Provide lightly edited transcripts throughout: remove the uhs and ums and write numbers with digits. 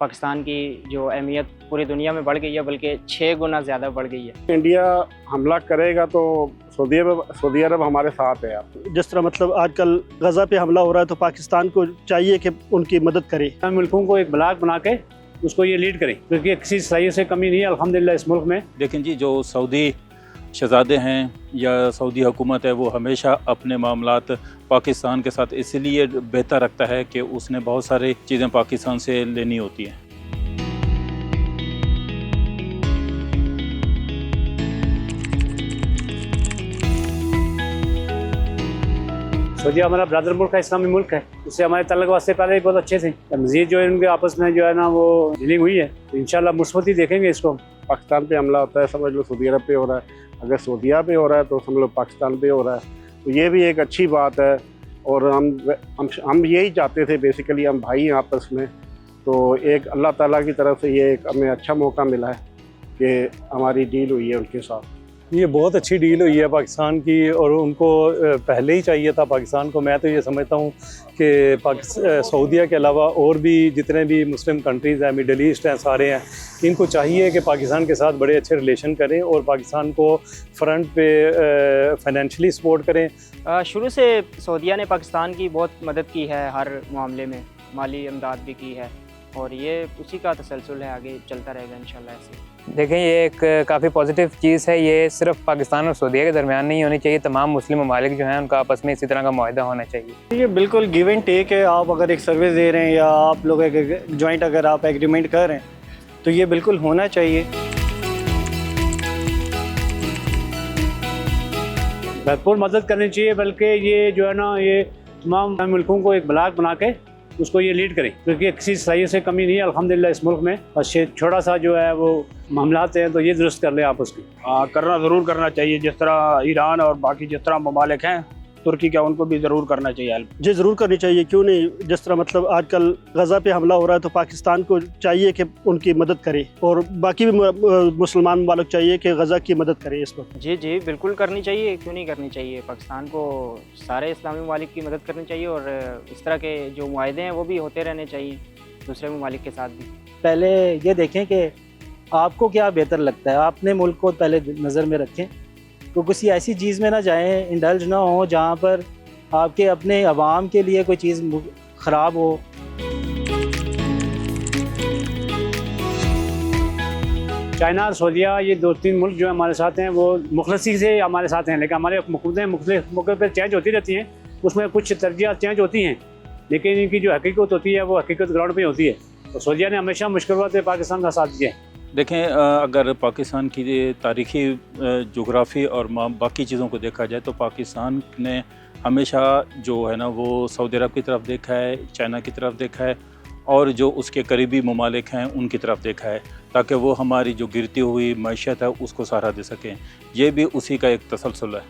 पाकिस्तान की जो अहमियत पूरी दुनिया में बढ़ गई है, बल्कि 6 गुना ज़्यादा बढ़ गई है। इंडिया हमला करेगा तो सऊदी अरब हमारे साथ है। जिस तरह मतलब आजकल गजा पे हमला हो रहा है तो पाकिस्तान को चाहिए कि उनकी मदद करे। मुल्कों को एक ब्लॉक बना के उसको ये लीड करें, क्योंकि किसी सही से कमी नहीं है अल्हम्दुलिल्लाह इस मुल्क में। लेकिन जी जो सऊदी शहज़ादे हैं या सऊदी हुकूमत है वो हमेशा अपने मामलात पाकिस्तान के साथ इसलिए बेहतर रखता है कि उसने बहुत सारी चीज़ें पाकिस्तान से लेनी होती हैं। सऊदी हमारा ब्रदर मुल्क है, इस्लामी मुल्क है, उससे हमारे तल्लुक वास्ते पहले ही बहुत अच्छे थे। मज़ीद जो है उनके आपस में जो है ना वो डीलिंग हुई है, तो इंशाल्लाह मुस्बत ही देखेंगे इसको। पाकिस्तान पे हमला होता है समझ लो सऊदी अरब पे हो रहा है, अगर सऊदीया पे हो रहा है तो समझ लो पाकिस्तान पे हो रहा है, तो ये भी एक अच्छी बात है। और हम यही चाहते थे बेसिकली, हम भाई हैं आपस में, तो एक अल्लाह ताला की तरफ से ये एक हमें अच्छा मौका मिला है कि हमारी डील हुई है उनके साथ। ये बहुत अच्छी डील हुई है पाकिस्तान की, और उनको पहले ही चाहिए था पाकिस्तान को। मैं तो ये समझता हूँ कि सऊदीया के अलावा और भी जितने भी मुस्लिम कंट्रीज़ हैं, मिडल ईस्ट हैं, सारे हैं, इनको चाहिए कि पाकिस्तान के साथ बड़े अच्छे रिलेशन करें और पाकिस्तान को फ्रंट पे फाइनेंशियली सपोर्ट करें। शुरू से सऊदीया ने पाकिस्तान की बहुत मदद की है, हर मामले में माली इमदाद भी की है, और ये उसी का तसलसल है, आगे चलता रहेगा इंशाल्लाह ऐसे। देखें, ये एक काफ़ी पॉजिटिव चीज़ है। ये सिर्फ पाकिस्तान और सऊदीया के दरमियान नहीं होनी चाहिए, तमाम मुस्लिम ममालिक जो हैं उनका आपस में इसी तरह का मुआहदा होना चाहिए। ये बिल्कुल गिव एंड टेक है। आप अगर एक सर्विस दे रहे हैं या आप लोग एक जॉइंट अगर आप एग्रीमेंट कर रहे हैं तो ये बिल्कुल होना चाहिए। भरपूर मदद करनी चाहिए, बल्कि ये जो है ना ये तमाम मुल्कों को एक ब्लॉक बना के उसको ये लीड करें, क्योंकि किसी सही से कमी नहीं है अल्हम्दुलिल्लाह इस मुल्क में। और छोटा सा जो है वो मामलात हैं तो ये दुरुस्त कर ले आप उसकी। करना ज़रूर करना चाहिए, जिस तरह ईरान और बाकी जिस तरह ममालिक हैं तुर्की का, उनको भी ज़रूर करना चाहिए हेल्प। जी ज़रूर करनी चाहिए, क्यों नहीं। जिस तरह मतलब आजकल गजा पे हमला हो रहा है तो पाकिस्तान को चाहिए कि उनकी मदद करे, और बाकी भी मुसलमान ममालिक चाहिए कि गजा की मदद करें इस वक्त। जी जी बिल्कुल करनी चाहिए, क्यों नहीं करनी चाहिए। पाकिस्तान को सारे इस्लामी ममालिक की मदद करनी चाहिए, और इस तरह के जो मुआहदे हैं वो भी होते रहने चाहिए दूसरे ममालिक के साथ भी। पहले ये देखें कि आपको क्या बेहतर लगता है, अपने मुल्क को पहले नज़र में रखें, तो किसी ऐसी चीज़ में ना जाएं, इंडल्ज ना हो जहाँ पर आपके अपने अवाम के लिए कोई चीज़ ख़राब हो। चाइना और सऊदीया ये 2-3 मुल्क जो हमारे साथ हैं वो मुखलसी से हमारे साथ हैं, लेकिन हमारे हुकूमतें मुख्तलिफ मौके पर चेंज होती रहती हैं, उसमें कुछ तरजीह चेंज होती हैं, लेकिन इनकी जो हकीकत होती है वो हकीकत ग्राउंड पे होती है। तो सऊदीया ने हमेशा मुश्किल वक्त में पाकिस्तान का साथ दिया है। देखें, अगर पाकिस्तान की तारीख़ी जोग्राफ़ी और बाकी चीज़ों को देखा जाए तो पाकिस्तान ने हमेशा जो है ना वो सऊदी अरब की तरफ देखा है, चाइना की तरफ देखा है, और जो उसके करीबी ममालिक हैं उनकी तरफ देखा है, ताकि वो हमारी जो गिरती हुई मैशत है उसको सहारा दे सकें। ये भी उसी का एक तसलसल है।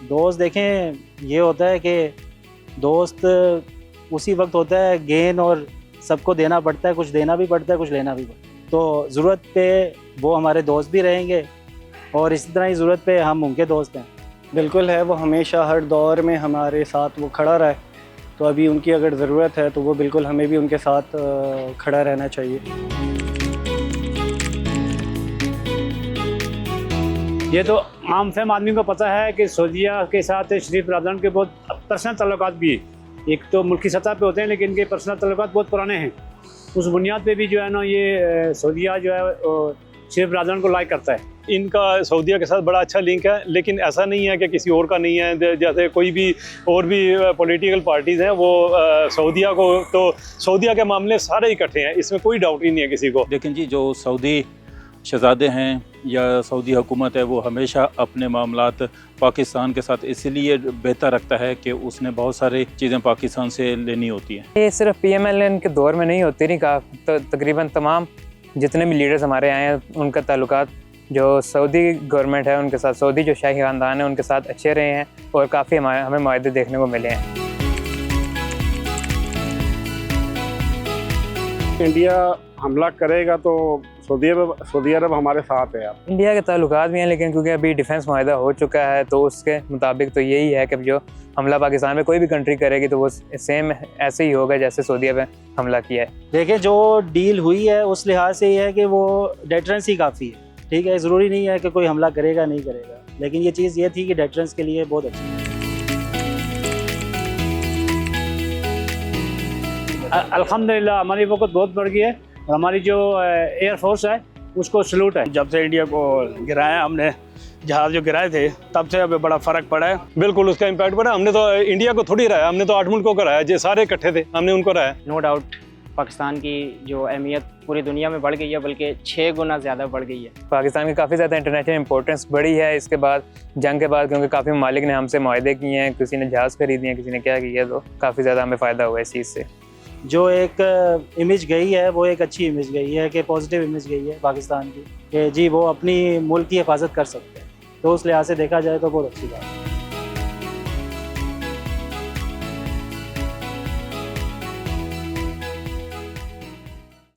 दोस्त देखें, ये होता है कि दोस्त उसी वक्त होता है गेन, और सबको देना पड़ता है, कुछ देना भी पड़ता है, कुछ लेना भी पड़ता है। तो ज़रूरत पे वो हमारे दोस्त भी रहेंगे, और इसी तरह ही ज़रूरत पे हम उनके दोस्त हैं। बिल्कुल है, वो हमेशा हर दौर में हमारे साथ वो खड़ा रहा है, तो अभी उनकी अगर ज़रूरत है तो वो बिल्कुल हमें भी उनके साथ खड़ा रहना चाहिए। ये तो आम फहम आदमी को पता है कि सऊदीया के साथ शरीफ बरदरान के बहुत पर्सनल ताल्लुकात भी हैं। एक तो मुल्की सतह पे होते हैं, लेकिन इनके पर्सनल ताल्लुकात बहुत पुराने हैं। उस बुनियाद पे भी जो है ना ये सऊदीया जो है शरीफ बरदरान को लाइक करता है। इनका सऊदीया के साथ बड़ा अच्छा लिंक है, लेकिन ऐसा नहीं है कि किसी और का नहीं है। जैसे कोई भी और भी पॉलिटिकल पार्टीज़ हैं वो सऊदीया को, तो सऊदीया के मामले सारे इकट्ठे हैं, इसमें कोई डाउट ही नहीं है किसी को। लेकिन जी जो सऊदी शहज़ादे हैं या सऊदी हुकूमत है वो हमेशा अपने मामलात पाकिस्तान के साथ इसलिए बेहतर रखता है कि उसने बहुत सारी चीज़ें पाकिस्तान से लेनी होती हैं। ये सिर्फ PMLN के दौर में नहीं होती, नहीं कहा तो तकरीबन तमाम जितने भी लीडर्स हमारे आए हैं उनका ताल्लुकात जो सऊदी गवर्नमेंट है उनके साथ, सऊदी जो शाही ख़ानदान है उनके साथ अच्छे रहे हैं, और काफ़ी हमें मुआहदे देखने को मिले हैं। इंडिया हमला करेगा तो सऊदी अरब हमारे साथ है। आप इंडिया के ताल्लुकात भी हैं, लेकिन क्योंकि अभी डिफेंस माहिदा हो चुका है तो उसके मुताबिक तो यही है कि जो हमला पाकिस्तान में कोई भी कंट्री करेगी तो वो सेम ऐसे ही होगा जैसे सऊदीया पे हमला किया है। देखिए जो डील हुई है उस लिहाज से ये है कि वो डेटरेंस ही काफ़ी है, ठीक है। ज़रूरी नहीं है कि कोई हमला करेगा नहीं करेगा, लेकिन ये चीज़ ये थी कि डेटरेंस के लिए बहुत अच्छी है। अल्हम्दुलिल्लाह हमारी वक़्त बहुत बढ़ गई है। हमारी जो एयरफोर्स है उसको सलूट है। जब से इंडिया को गिराया हमने, जहाज़ जो गिराए थे, तब से अभी बड़ा फ़र्क पड़ा है। बिल्कुल उसका इम्पैक्ट पड़ा। हमने तो इंडिया को थोड़ी रहा, हमने तो 8 मुल्कों को रहा, जो सारे इकट्ठे थे हमने उनको रहा। नो डाउट पाकिस्तान की जो अहमियत पूरी दुनिया में बढ़ गई है, बल्कि 6 गुना ज़्यादा बढ़ गई है। पाकिस्तान की काफ़ी ज़्यादा इंटरनेशनल इंपॉर्टेंस बढ़ी है इसके बाद, जंग के बाद, क्योंकि काफ़ी ममालिक ने हमसे मुआहदे किए हैं, किसी ने जहाज़ खरीदे हैं, किसी ने क्या किया, तो काफ़ी ज़्यादा हमें फ़ायदा हुआ इस चीज़ से। जो एक इमेज गई है वो एक अच्छी इमेज गई है कि पॉजिटिव इमेज गई है पाकिस्तान की, कि जी वो अपनी मुल्क की हिफाजत कर सकते हैं, तो उस लिहाज से देखा जाए तो बहुत अच्छी बात है।